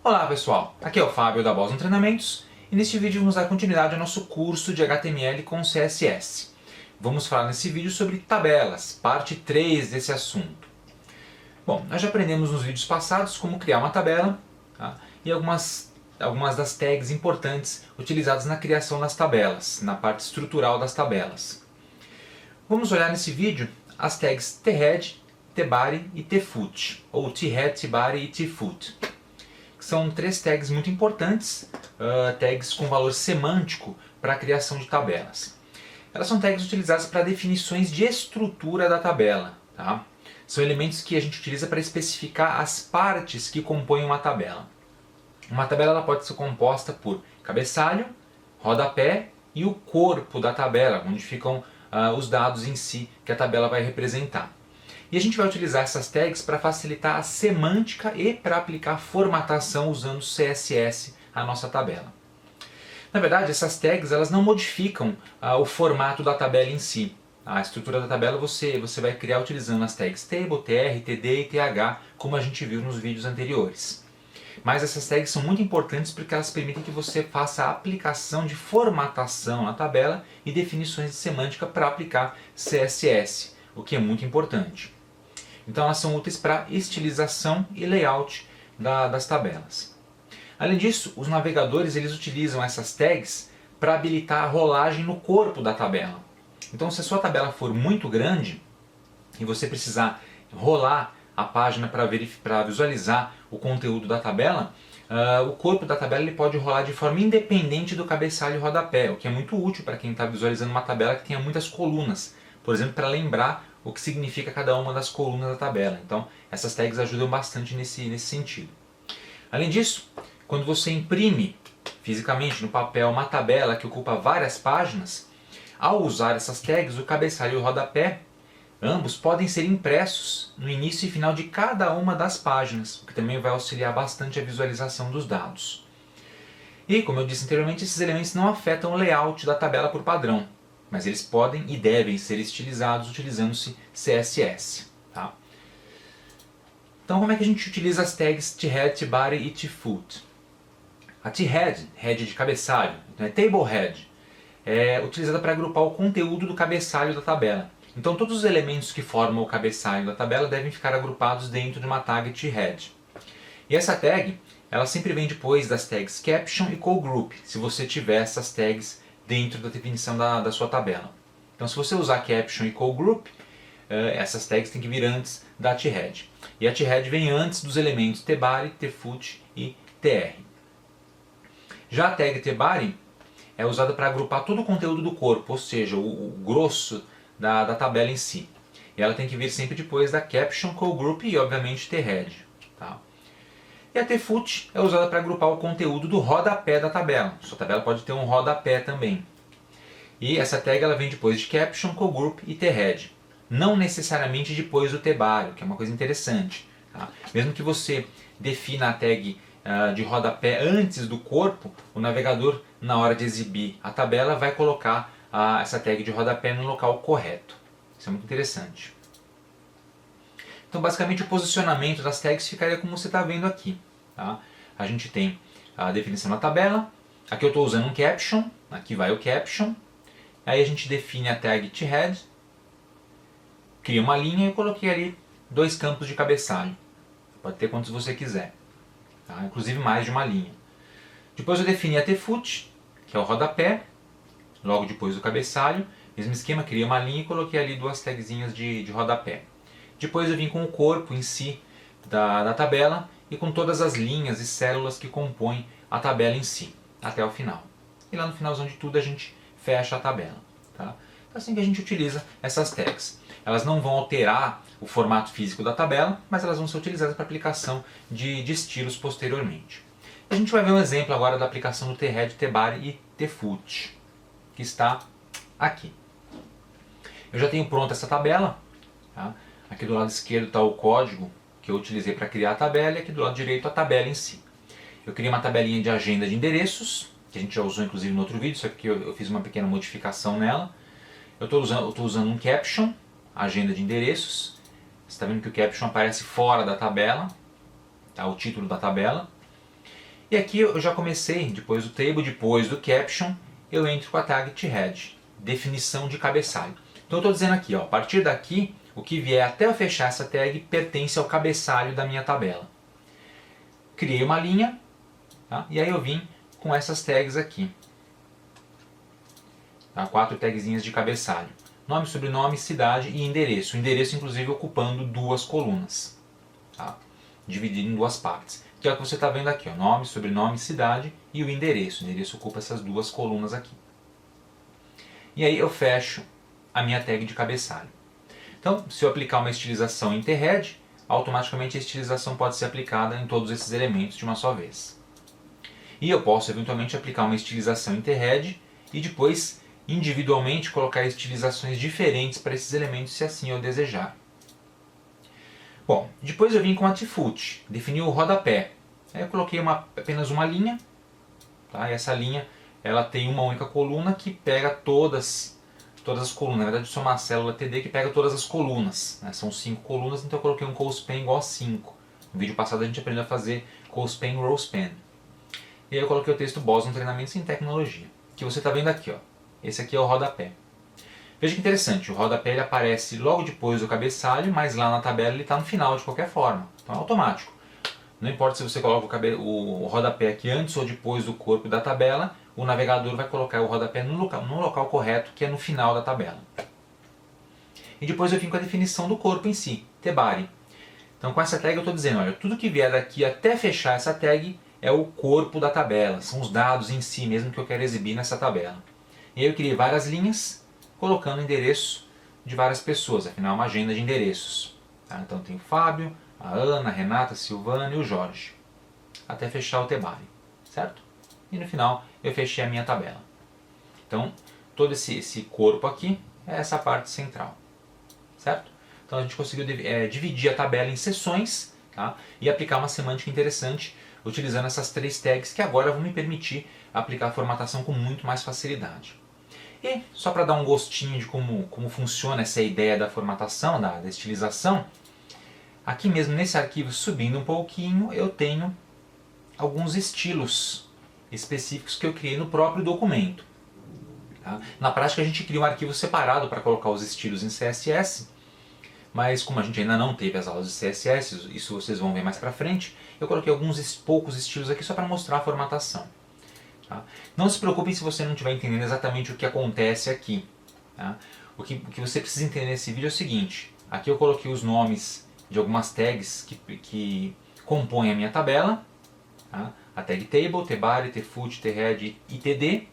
Olá pessoal, aqui é o Fábio da Boston Treinamentos e neste vídeo vamos dar continuidade ao nosso curso de HTML com CSS. Vamos falar nesse vídeo sobre tabelas, parte 3 desse assunto. Bom, nós já aprendemos nos vídeos passados como criar uma tabela, tá? E algumas das tags importantes utilizadas na criação das tabelas, na parte estrutural das tabelas. Vamos olhar nesse vídeo as tags thead, thebody e thefoot, ou thead, thebody e thefoot. São três tags muito importantes, tags com valor semântico para a criação de tabelas. Elas são tags utilizadas para definições de estrutura da tabela. Tá? São elementos que a gente utiliza para especificar as partes que compõem uma tabela. Uma tabela ela pode ser composta por cabeçalho, rodapé e o corpo da tabela, onde ficam os dados em si que a tabela vai representar. E a gente vai utilizar essas tags para facilitar a semântica e para aplicar formatação usando CSS à nossa tabela. Na verdade, essas tags elas não modificam o formato da tabela em si. A estrutura da tabela você vai criar utilizando as tags table, tr, td e th, como a gente viu nos vídeos anteriores. Mas essas tags são muito importantes porque elas permitem que você faça a aplicação de formatação na tabela e definições de semântica para aplicar CSS, o que é muito importante. Então elas são úteis para estilização e layout das tabelas. Além disso, os navegadores eles utilizam essas tags para habilitar a rolagem no corpo da tabela. Então se a sua tabela for muito grande e você precisar rolar a página para visualizar o conteúdo da tabela, o corpo da tabela ele pode rolar de forma independente do cabeçalho e rodapé, o que é muito útil para quem está visualizando uma tabela que tenha muitas colunas, por exemplo, para lembrar o que significa cada uma das colunas da tabela. Então essas tags ajudam bastante nesse sentido. Além disso, quando você imprime fisicamente no papel uma tabela que ocupa várias páginas, ao usar essas tags, o cabeçalho e o rodapé, ambos podem ser impressos no início e final de cada uma das páginas, o que também vai auxiliar bastante a visualização dos dados. E, como eu disse anteriormente, esses elementos não afetam o layout da tabela por padrão, mas eles podem e devem ser estilizados utilizando-se CSS. Tá? Então como é que a gente utiliza as tags thead, thebody e thefoot? A thead, head de cabeçalho, né, table head, é utilizada para agrupar o conteúdo do cabeçalho da tabela. Então todos os elementos que formam o cabeçalho da tabela devem ficar agrupados dentro de uma tag thead. E essa tag, ela sempre vem depois das tags caption e callgroup, se você tiver essas tags dentro da definição da sua tabela. Então se você usar caption e callgroup, essas tags têm que vir antes da thead. E a thead vem antes dos elementos thebody, thefoot e tr. Já a tag thebody é usada para agrupar todo o conteúdo do corpo, ou seja, o grosso da tabela em si. E ela tem que vir sempre depois da caption, callgroup e obviamente thead. Tá? E a thefoot é usada para agrupar o conteúdo do rodapé da tabela. Sua tabela pode ter um rodapé também. E essa tag ela vem depois de caption, callgroup e thead. Não necessariamente depois do thebody, que é uma coisa interessante. Tá? Mesmo que você defina a tag de rodapé antes do corpo, o navegador, na hora de exibir a tabela, vai colocar essa tag de rodapé no local correto. Isso é muito interessante. Então basicamente o posicionamento das tags ficaria como você está vendo aqui. Tá? A gente tem a definição da tabela, aqui eu estou usando um caption, aqui vai o caption, aí a gente define a tag thead, cria uma linha e eu coloquei ali 2 campos de cabeçalho. Pode ter quantos você quiser, tá? Inclusive mais de uma linha. Depois eu defini a thefoot, que é o rodapé, logo depois do cabeçalho, mesmo esquema, criei uma linha e coloquei ali 2 tagzinhas de rodapé. Depois eu vim com o corpo em si da tabela e com todas as linhas e células que compõem a tabela em si, até o final. E lá no finalzão de tudo a gente fecha a tabela. Tá? É assim que a gente utiliza essas tags. Elas não vão alterar o formato físico da tabela, mas elas vão ser utilizadas para aplicação de estilos posteriormente. A gente vai ver um exemplo agora da aplicação do thead, thebody e thefoot, que está aqui. Eu já tenho pronta essa tabela. Tá? Aqui do lado esquerdo está o código que eu utilizei para criar a tabela e aqui do lado direito a tabela em si. Eu criei uma tabelinha de agenda de endereços, que a gente já usou inclusive no outro vídeo, só que eu fiz uma pequena modificação nela. Eu estou usando um caption, agenda de endereços. Você está vendo que o caption aparece fora da tabela, tá? O título da tabela. E aqui eu já comecei, depois do table, depois do caption, eu entro com a tag thead, definição de cabeçalho. Então eu estou dizendo aqui, ó, a partir daqui, o que vier até eu fechar essa tag pertence ao cabeçalho da minha tabela. Criei uma linha, tá? E aí eu vim com essas tags aqui. Tá? 4 tagzinhas de cabeçalho. Nome, sobrenome, cidade e endereço. O endereço, inclusive, ocupando 2 colunas. Tá? Dividido em 2 partes. Que é o que você está vendo aqui. Ó. Nome, sobrenome, cidade e o endereço. O endereço ocupa essas 2 colunas aqui. E aí eu fecho a minha tag de cabeçalho. Então, se eu aplicar uma estilização em thead, automaticamente a estilização pode ser aplicada em todos esses elementos de uma só vez. E eu posso eventualmente aplicar uma estilização em thead e depois individualmente colocar estilizações diferentes para esses elementos se assim eu desejar. Bom, depois eu vim com a tfoot, defini o rodapé. Aí eu coloquei apenas uma linha, tá? E essa linha ela tem uma única coluna que pega todas as colunas. Na verdade, eu sou uma célula TD que pega todas as colunas. Né? São 5 colunas, então eu coloquei um cospan igual a 5. No vídeo passado a gente aprendeu a fazer cospan rowspan. E aí eu coloquei o texto Boston Treinamentos em Tecnologia, que você está vendo aqui, ó. Esse aqui é o rodapé. Veja que interessante, o rodapé ele aparece logo depois do cabeçalho, mas lá na tabela ele está no final de qualquer forma. Então é automático. Não importa se você coloca o rodapé aqui antes ou depois do corpo da tabela, o navegador vai colocar o rodapé no local correto, que é no final da tabela. E depois eu vim com a definição do corpo em si, tebari. Então com essa tag eu estou dizendo, olha, tudo que vier daqui até fechar essa tag é o corpo da tabela, são os dados em si mesmo que eu quero exibir nessa tabela. E aí eu criei várias linhas, colocando o endereço de várias pessoas, afinal é uma agenda de endereços. Tá? Então tem o Fábio, a Ana, a Renata, a Silvana e o Jorge, até fechar o tebari, certo? E no final eu fechei a minha tabela. Então todo esse corpo aqui é essa parte central, certo? Então a gente conseguiu dividir a tabela em seções, tá? E aplicar uma semântica interessante utilizando essas 3 tags que agora vão me permitir aplicar a formatação com muito mais facilidade. E só para dar um gostinho de como funciona essa ideia da formatação, da estilização, aqui mesmo nesse arquivo, subindo um pouquinho, eu tenho alguns estilos específicos que eu criei no próprio documento. Tá? Na prática a gente cria um arquivo separado para colocar os estilos em CSS, mas como a gente ainda não teve as aulas de CSS, isso vocês vão ver mais para frente, eu coloquei alguns poucos estilos aqui só para mostrar a formatação. Tá? Não se preocupem se você não estiver entendendo exatamente o que acontece aqui. Tá? O que você precisa entender nesse vídeo é o seguinte, aqui eu coloquei os nomes de algumas tags que compõem a minha tabela, tá? A tag table, tebari, tfoot, thead e td,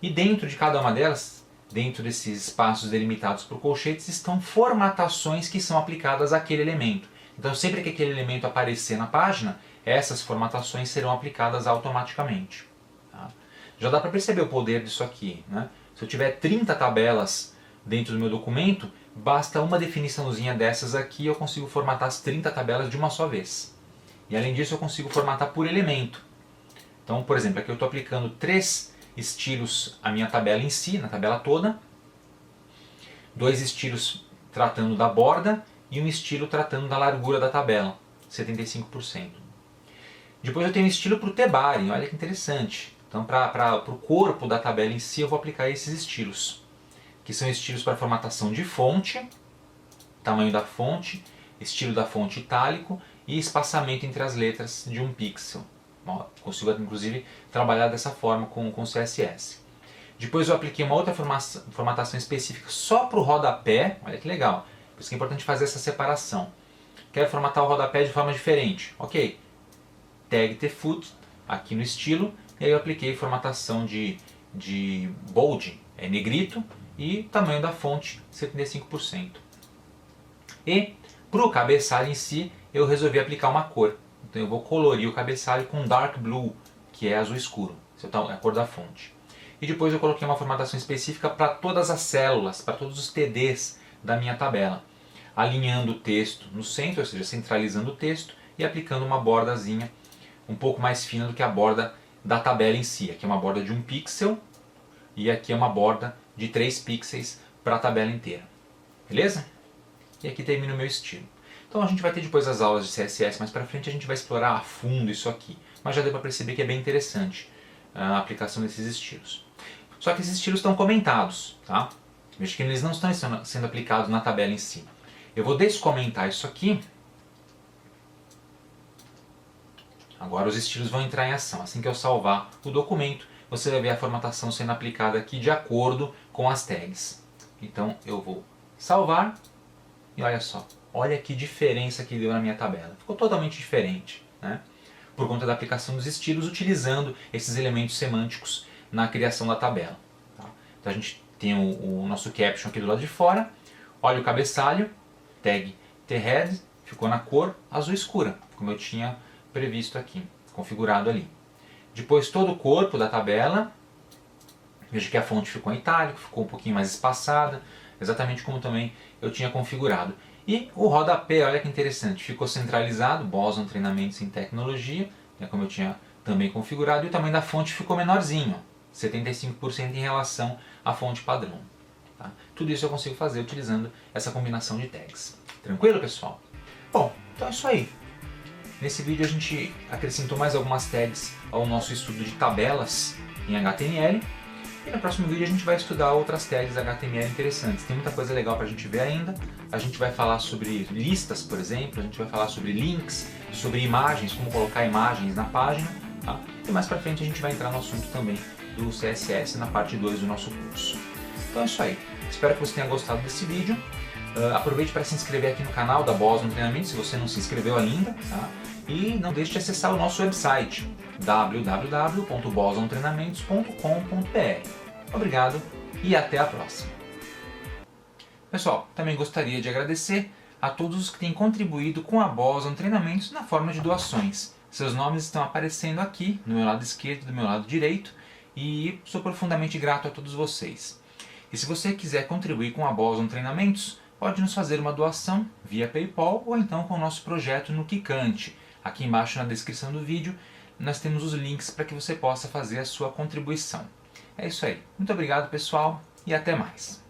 e dentro de cada uma delas, dentro desses espaços delimitados por colchetes, estão formatações que são aplicadas àquele elemento. Então sempre que aquele elemento aparecer na página, essas formatações serão aplicadas automaticamente. Tá? Já dá para perceber o poder disso aqui. Né? Se eu tiver 30 tabelas dentro do meu documento, basta uma definiçãozinha dessas aqui e eu consigo formatar as 30 tabelas de uma só vez. E além disso eu consigo formatar por elemento. Então, por exemplo, aqui eu estou aplicando 3 estilos à minha tabela em si, na tabela toda. 2 estilos tratando da borda e um estilo tratando da largura da tabela, 75%. Depois eu tenho um estilo para o tebari, olha que interessante. Então para o corpo da tabela em si eu vou aplicar esses estilos, que são estilos para formatação de fonte, tamanho da fonte, estilo da fonte itálico e espaçamento entre as letras de 1 pixel. Consigo inclusive trabalhar dessa forma com CSS. Depois eu apliquei uma outra formatação específica só para o rodapé, olha que legal. Por isso que é importante fazer essa separação. Quero formatar o rodapé de forma diferente. Ok, tag tfoot aqui no estilo, e aí eu apliquei formatação de bold, negrito, e tamanho da fonte 75%. E para o cabeçalho em si, eu resolvi aplicar uma cor. Então eu vou colorir o cabeçalho com dark blue, que é azul escuro, é a cor da fonte. E depois eu coloquei uma formatação específica para todas as células, para todos os TDs da minha tabela, alinhando o texto no centro, ou seja, centralizando o texto e aplicando uma bordazinha um pouco mais fina do que a borda da tabela em si. Aqui é uma borda de 1 pixel e aqui é uma borda de 3 pixels para a tabela inteira. Beleza? E aqui termina o meu estilo. Então a gente vai ter depois as aulas de CSS, mais para frente a gente vai explorar a fundo isso aqui. Mas já deu para perceber que é bem interessante a aplicação desses estilos. Só que esses estilos estão comentados, tá? Veja que eles não estão sendo aplicados na tabela em si. Eu vou descomentar isso aqui. Agora os estilos vão entrar em ação. Assim que eu salvar o documento, você vai ver a formatação sendo aplicada aqui de acordo com as tags. Então eu vou salvar e olha só, olha que diferença que deu na minha tabela. Ficou totalmente diferente, né? Por conta da aplicação dos estilos, utilizando esses elementos semânticos na criação da tabela. Tá? Então a gente tem o nosso caption aqui do lado de fora, olha o cabeçalho, tag thehead, ficou na cor azul escura, como eu tinha previsto aqui, configurado ali. Depois todo o corpo da tabela, veja que a fonte ficou em itálico, ficou um pouquinho mais espaçada, exatamente como também eu tinha configurado. E o rodapé, olha que interessante, ficou centralizado, Boson Treinamentos em Tecnologia, como eu tinha também configurado, e o tamanho da fonte ficou menorzinho, 75% em relação à fonte padrão. Tá? Tudo isso eu consigo fazer utilizando essa combinação de tags. Tranquilo, pessoal? Bom, então é isso aí. Nesse vídeo a gente acrescentou mais algumas tags ao nosso estudo de tabelas em HTML. E no próximo vídeo a gente vai estudar outras tags HTML interessantes. Tem muita coisa legal para a gente ver ainda. A gente vai falar sobre listas, por exemplo. A gente vai falar sobre links, sobre imagens, como colocar imagens na página. Tá? E mais para frente a gente vai entrar no assunto também do CSS na parte 2 do nosso curso. Então é isso aí. Espero que você tenha gostado desse vídeo. Aproveite para se inscrever aqui no canal da Boson Treinamentos, se você não se inscreveu ainda. Tá? E não deixe de acessar o nosso website www.bosontreinamentos.com.br. Obrigado e até a próxima. Pessoal, também gostaria de agradecer a todos os que têm contribuído com a Boson Treinamentos na forma de doações. Seus nomes estão aparecendo aqui, no meu lado esquerdo e do meu lado direito, e sou profundamente grato a todos vocês. E se você quiser contribuir com a Boson Treinamentos, pode nos fazer uma doação via PayPal ou então com o nosso projeto no Kikante. Aqui embaixo na descrição do vídeo nós temos os links para que você possa fazer a sua contribuição. É isso aí. Muito obrigado, pessoal, e até mais.